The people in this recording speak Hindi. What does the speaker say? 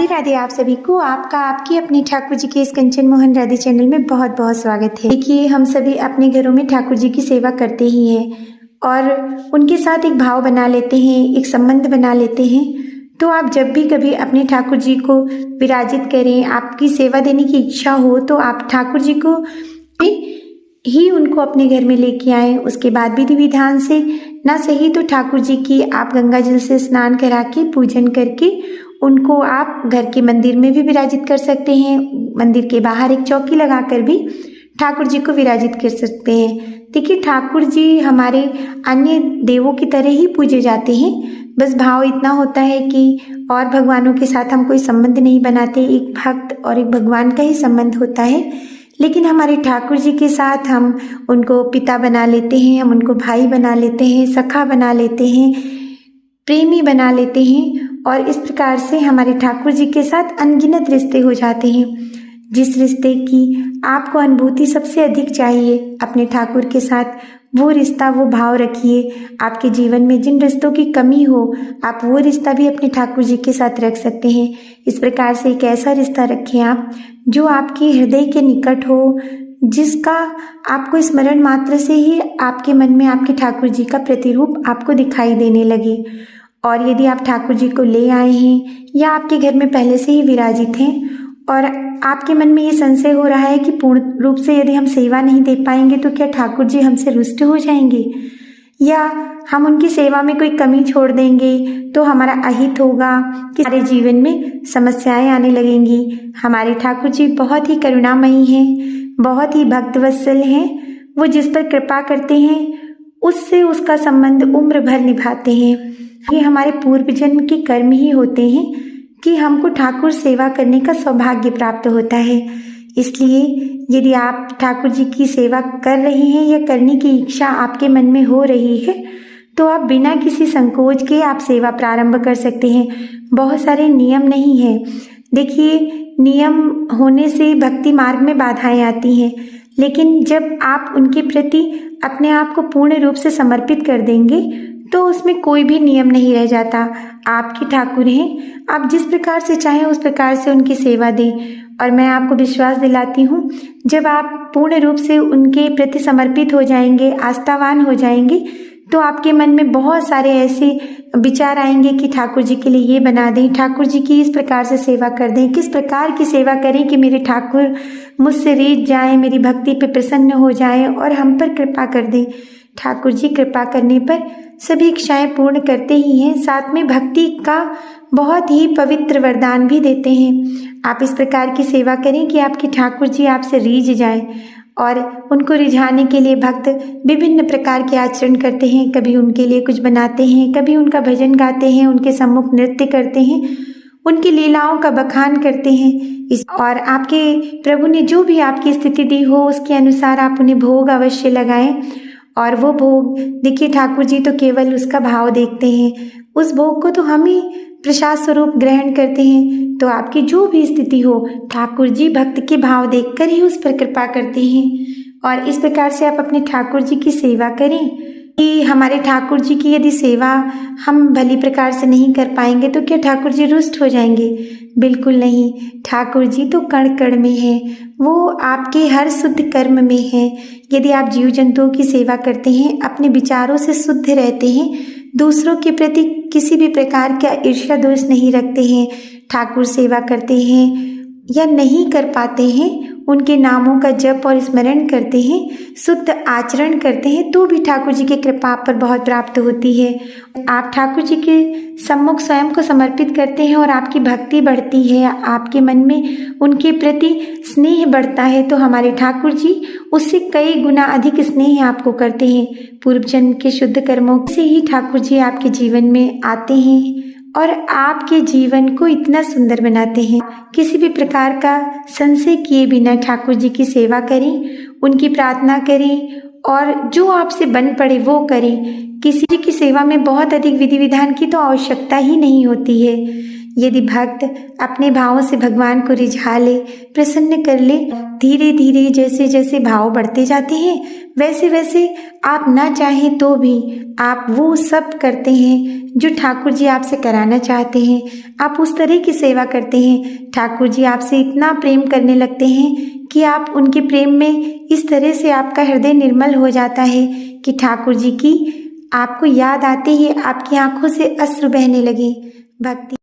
राधे राधे। आप सभी को आपका आपकी अपनी ठाकुर जी के इस कंचन मोहन राधे चैनल में बहुत बहुत स्वागत है। देखिए, हम सभी अपने घरों में ठाकुर जी की सेवा करते ही हैं और उनके साथ एक भाव बना लेते हैं, एक संबंध बना लेते हैं। तो आप जब भी कभी अपने ठाकुर जी को विराजित करें, आपकी सेवा देने की इच्छा हो, तो आप ठाकुर जी को ही उनको अपने घर में लेके आए। उसके बाद विधि विधान से ना सही तो ठाकुर जी की आप गंगा जल से स्नान करा के पूजन करके उनको आप घर के मंदिर में भी विराजित कर सकते हैं। मंदिर के बाहर एक चौकी लगाकर भी ठाकुर जी को विराजित कर सकते हैं। देखिए, ठाकुर जी हमारे अन्य देवों की तरह ही पूजे जाते हैं। बस भाव इतना होता है कि और भगवानों के साथ हम कोई संबंध नहीं बनाते, एक भक्त और एक भगवान का ही संबंध होता है। लेकिन हमारे ठाकुर जी के साथ हम उनको पिता बना लेते हैं, हम उनको भाई बना लेते हैं, सखा बना लेते हैं, प्रेमी बना लेते हैं और इस प्रकार से हमारे ठाकुर जी के साथ अनगिनत रिश्ते हो जाते हैं। जिस रिश्ते की आपको अनुभूति सबसे अधिक चाहिए अपने ठाकुर के साथ, वो रिश्ता, वो भाव रखिए। आपके जीवन में जिन रिश्तों की कमी हो, आप वो रिश्ता भी अपने ठाकुर जी के साथ रख सकते हैं। इस प्रकार से एक ऐसा रिश्ता रखें आप जो आपके हृदय के निकट हो, जिसका आपको स्मरण मात्र से ही आपके मन में आपके ठाकुर जी का प्रतिरूप आपको दिखाई देने लगे। और यदि आप ठाकुर जी को ले आए हैं या आपके घर में पहले से ही विराजित हैं और आपके मन में ये संशय हो रहा है कि पूर्ण रूप से यदि हम सेवा नहीं दे पाएंगे तो क्या ठाकुर जी हमसे रुष्ट हो जाएंगे, या हम उनकी सेवा में कोई कमी छोड़ देंगे तो हमारा अहित होगा, कि हमारे जीवन में समस्याएं आने लगेंगी। हमारे ठाकुर जी बहुत ही करुणामयी हैं, बहुत ही भक्तवत्सल हैं। वो जिस पर कृपा करते हैं उससे उसका संबंध उम्र भर निभाते हैं। ये हमारे पूर्व जन्म के कर्म ही होते हैं कि हमको ठाकुर सेवा करने का सौभाग्य प्राप्त होता है। इसलिए यदि आप ठाकुर जी की सेवा कर रहे हैं या करने की इच्छा आपके मन में हो रही है, तो आप बिना किसी संकोच के आप सेवा प्रारंभ कर सकते हैं। बहुत सारे नियम नहीं है। देखिए, नियम होने से भक्ति मार्ग में बाधाएं आती हैं, लेकिन जब आप उनके प्रति अपने आप को पूर्ण रूप से समर्पित कर देंगे तो उसमें कोई भी नियम नहीं रह जाता। आपके ठाकुर हैं, आप जिस प्रकार से चाहें उस प्रकार से उनकी सेवा दें। और मैं आपको विश्वास दिलाती हूँ, जब आप पूर्ण रूप से उनके प्रति समर्पित हो जाएंगे, आस्थावान हो जाएंगे, तो आपके मन में बहुत सारे ऐसे विचार आएंगे कि ठाकुर जी के लिए ये बना दें, ठाकुर जी की इस प्रकार से सेवा कर दें, किस प्रकार की सेवा करें कि मेरे ठाकुर मुझसे रीझ जाएं, मेरी भक्ति पे प्रसन्न हो जाएं और हम पर कृपा कर दें। ठाकुर जी कृपा करने पर सभी इच्छाएं पूर्ण करते ही हैं, साथ में भक्ति का बहुत ही पवित्र वरदान भी देते हैं। आप इस प्रकार की सेवा करें कि आपके ठाकुर जी आपसे रीझ जाएं। और उनको रिझाने के लिए भक्त विभिन्न प्रकार के आचरण करते हैं। कभी उनके लिए कुछ बनाते हैं, कभी उनका भजन गाते हैं, उनके सम्मुख नृत्य करते हैं, उनकी लीलाओं का बखान करते हैं। और आपके प्रभु ने जो भी आपकी स्थिति दी हो उसके अनुसार आप उन्हें भोग अवश्य लगाएं। और वो भोग, देखिए, ठाकुर जी तो केवल उसका भाव देखते हैं, उस भोग को तो हम ही प्रसाद स्वरूप ग्रहण करते हैं। तो आपकी जो भी स्थिति हो, ठाकुर जी भक्त के भाव देखकर ही उस पर कृपा करते हैं। और इस प्रकार से आप अपने ठाकुर जी की सेवा करें कि हमारे ठाकुर जी की यदि सेवा हम भली प्रकार से नहीं कर पाएंगे तो क्या ठाकुर जी रुष्ट हो जाएंगे? बिल्कुल नहीं। ठाकुर जी तो कण कण में है, वो आपके हर शुद्ध कर्म में है। यदि आप जीव जंतुओं की सेवा करते हैं, अपने विचारों से शुद्ध रहते हैं, दूसरों के प्रति किसी भी प्रकार का ईर्ष्या दोष नहीं रखते हैं, ठाकुर सेवा करते हैं या नहीं कर पाते हैं, उनके नामों का जप और स्मरण करते हैं, शुद्ध आचरण करते हैं, तो भी ठाकुर जी की कृपा आप पर बहुत प्राप्त होती है। आप ठाकुर जी के सम्मुख स्वयं को समर्पित करते हैं और आपकी भक्ति बढ़ती है, आपके मन में उनके प्रति स्नेह बढ़ता है, तो हमारे ठाकुर जी उससे कई गुना अधिक स्नेह आपको करते हैं। पूर्व जन्म के शुद्ध कर्मों से ही ठाकुर जी आपके जीवन में आते हैं और आपके जीवन को इतना सुंदर बनाते हैं। किसी भी प्रकार का संशय किए बिना ठाकुर जी की सेवा करें, उनकी प्रार्थना करें और जो आपसे बन पड़े वो करें। किसी की सेवा में बहुत अधिक विधि विधान की तो आवश्यकता ही नहीं होती है। यदि भक्त अपने भावों से भगवान को रिझा ले, प्रसन्न कर ले, धीरे धीरे जैसे जैसे भाव बढ़ते जाते हैं वैसे वैसे आप ना चाहें तो भी आप वो सब करते हैं जो ठाकुर जी आपसे कराना चाहते हैं। आप उस तरह की सेवा करते हैं, ठाकुर जी आपसे इतना प्रेम करने लगते हैं कि आप उनके प्रेम में इस तरह से आपका हृदय निर्मल हो जाता है कि ठाकुर जी की आपको याद आते ही आपकी आंखों से अश्रु बहने लगे। भक्ति